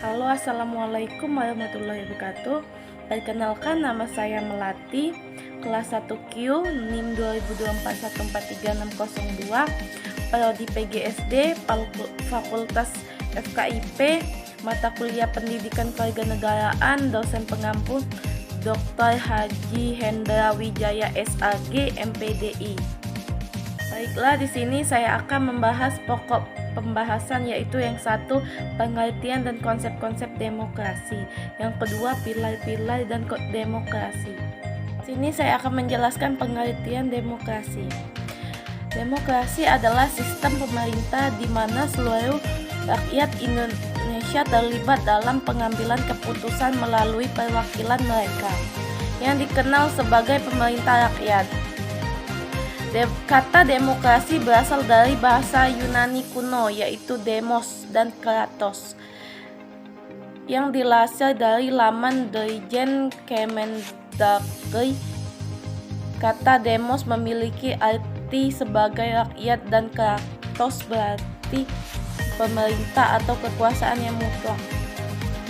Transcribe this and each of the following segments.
Halo, assalamualaikum warahmatullahi wabarakatuh. Perkenalkan, nama saya Melati, kelas 1Q, NIM 2024143602, Prodi PGSD, Fakultas FKIP, mata kuliah Pendidikan Kewarganegaraan, dosen pengampu Dr. Haji Hendra Wijaya SAG, MPDI. Baiklah, di sini saya akan membahas pokok pembahasan, yaitu yang satu, pengertian dan konsep-konsep demokrasi. Yang kedua, pilar-pilar dan demokrasi. Di sini saya akan menjelaskan pengertian demokrasi. Demokrasi adalah sistem pemerintah di mana seluruh rakyat Indonesia terlibat dalam pengambilan keputusan melalui perwakilan mereka, yang dikenal sebagai pemerintah rakyat. Kata demokrasi berasal dari bahasa Yunani kuno, yaitu demos dan kratos, yang dilansir dari laman Dirjen Kemendagri. Kata demos memiliki arti sebagai rakyat dan kratos berarti pemerintah atau kekuasaan yang mutlak.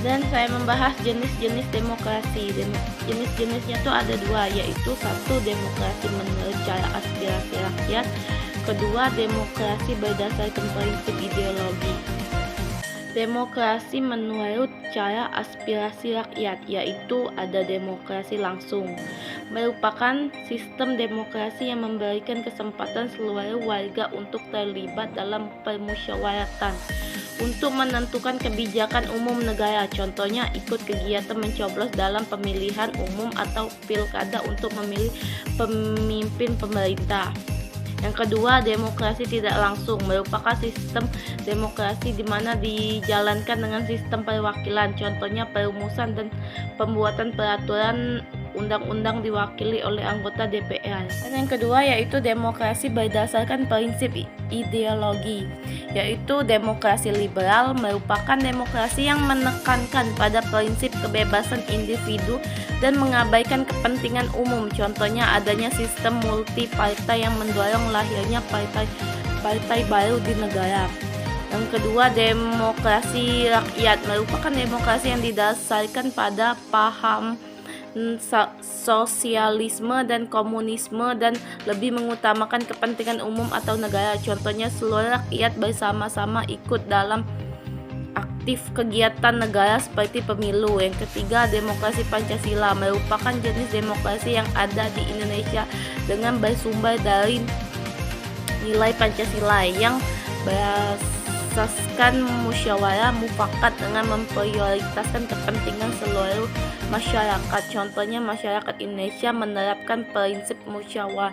Dan saya membahas jenis-jenis demokrasi. Jenis-jenisnya itu ada dua, yaitu satu, demokrasi menurut cara aspirasi rakyat. Kedua, demokrasi berdasarkan prinsip ideologi. Demokrasi menurut cara aspirasi rakyat, yaitu ada demokrasi langsung, merupakan sistem demokrasi yang memberikan kesempatan seluruh warga untuk terlibat dalam permusyawaratan untuk menentukan kebijakan umum negara. Contohnya ikut kegiatan mencoblos dalam pemilihan umum atau pilkada untuk memilih pemimpin pemerintah. Yang kedua, demokrasi tidak langsung, merupakan sistem demokrasi di mana dijalankan dengan sistem perwakilan. Contohnya perumusan dan pembuatan peraturan undang-undang diwakili oleh anggota DPR. Dan yang kedua yaitu demokrasi berdasarkan prinsip ideologi, yaitu demokrasi liberal, merupakan demokrasi yang menekankan pada prinsip kebebasan individu dan mengabaikan kepentingan umum. Contohnya adanya sistem multi partai yang mendorong lahirnya partai baru di negara. Yang kedua, demokrasi rakyat, merupakan demokrasi yang didasarkan pada paham sosialisme dan komunisme dan lebih mengutamakan kepentingan umum atau negara. Contohnya seluruh rakyat bersama-sama ikut dalam aktif kegiatan negara seperti pemilu. Yang ketiga, demokrasi Pancasila, merupakan jenis demokrasi yang ada di Indonesia dengan bersumber dari nilai Pancasila yang berasaskan musyawarah mufakat dengan memprioritaskan kepentingan seluruh masyarakat. Contohnya masyarakat Indonesia menerapkan prinsip musyawarah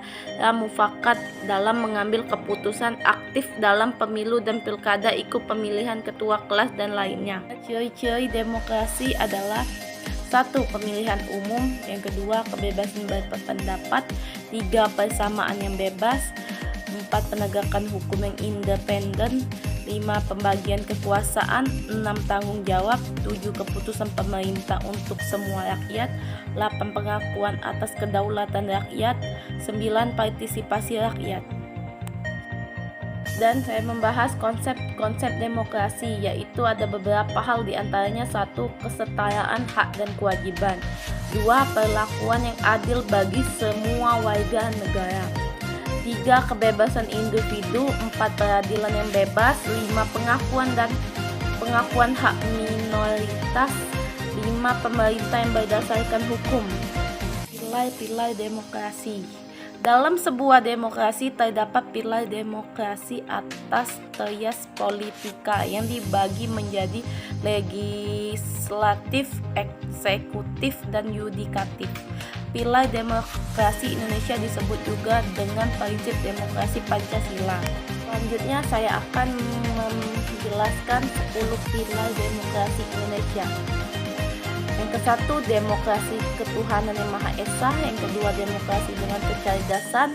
mufakat dalam mengambil keputusan, aktif dalam pemilu dan pilkada, ikut pemilihan ketua kelas dan lainnya. Ciri-ciri demokrasi adalah satu, pemilihan umum. Yang kedua, kebebasan berpendapat. Tiga, persamaan yang bebas. 4, penegakan hukum yang independen. 5, pembagian kekuasaan. 6, tanggung jawab. 7, keputusan pemerintah untuk semua rakyat. 8, pengakuan atas kedaulatan rakyat. 9, partisipasi rakyat. Dan saya membahas konsep demokrasi, yaitu ada beberapa hal, diantaranya satu, kesetaraan hak dan kewajiban. 2, perlakuan yang adil bagi semua warga negara. 3, kebebasan individu. 4, peradilan yang bebas. 5, pengakuan hak minoritas. 5, pemerintah yang berdasarkan hukum. Pilar-pilar demokrasi. Dalam sebuah demokrasi terdapat pilar demokrasi atas trias politika yang dibagi menjadi legislatif, eksekutif, dan yudikatif. Pilar demokrasi Indonesia disebut juga dengan prinsip demokrasi Pancasila. Selanjutnya saya akan menjelaskan 10 pilar demokrasi Indonesia. Yang ke-1, demokrasi ketuhanan yang Maha Esa. Yang kedua, demokrasi dengan kecerdasan.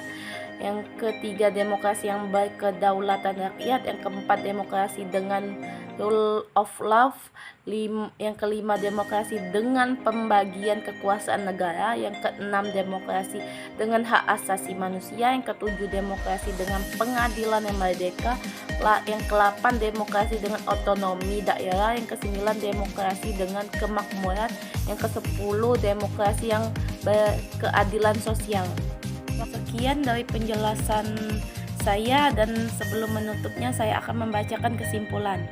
Yang ketiga, demokrasi yang berkedaulatan rakyat. Yang keempat, demokrasi dengan rule of law. Yang kelima, demokrasi dengan pembagian kekuasaan negara. Yang keenam, demokrasi dengan hak asasi manusia. Yang ketujuh, demokrasi dengan pengadilan yang merdeka. Yang ke-8, demokrasi dengan otonomi daerah. Yang ke-9, demokrasi dengan kemakmuran. Yang ke-10, demokrasi yang berkeadilan sosial. Sekian dari penjelasan saya, dan sebelum menutupnya saya akan membacakan kesimpulan,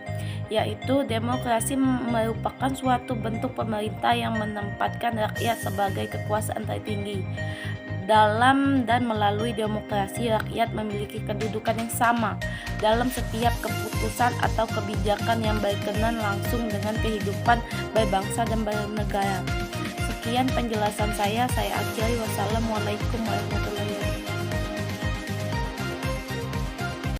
yaitu demokrasi merupakan suatu bentuk pemerintah yang menempatkan rakyat sebagai kekuasaan tertinggi. Dalam dan melalui demokrasi, rakyat memiliki kedudukan yang sama dalam setiap keputusan atau kebijakan yang berkenan langsung dengan kehidupan berbangsa dan bernegara. Sekian penjelasan saya akhiri. Wassalamualaikum warahmatullahi wabarakatuh.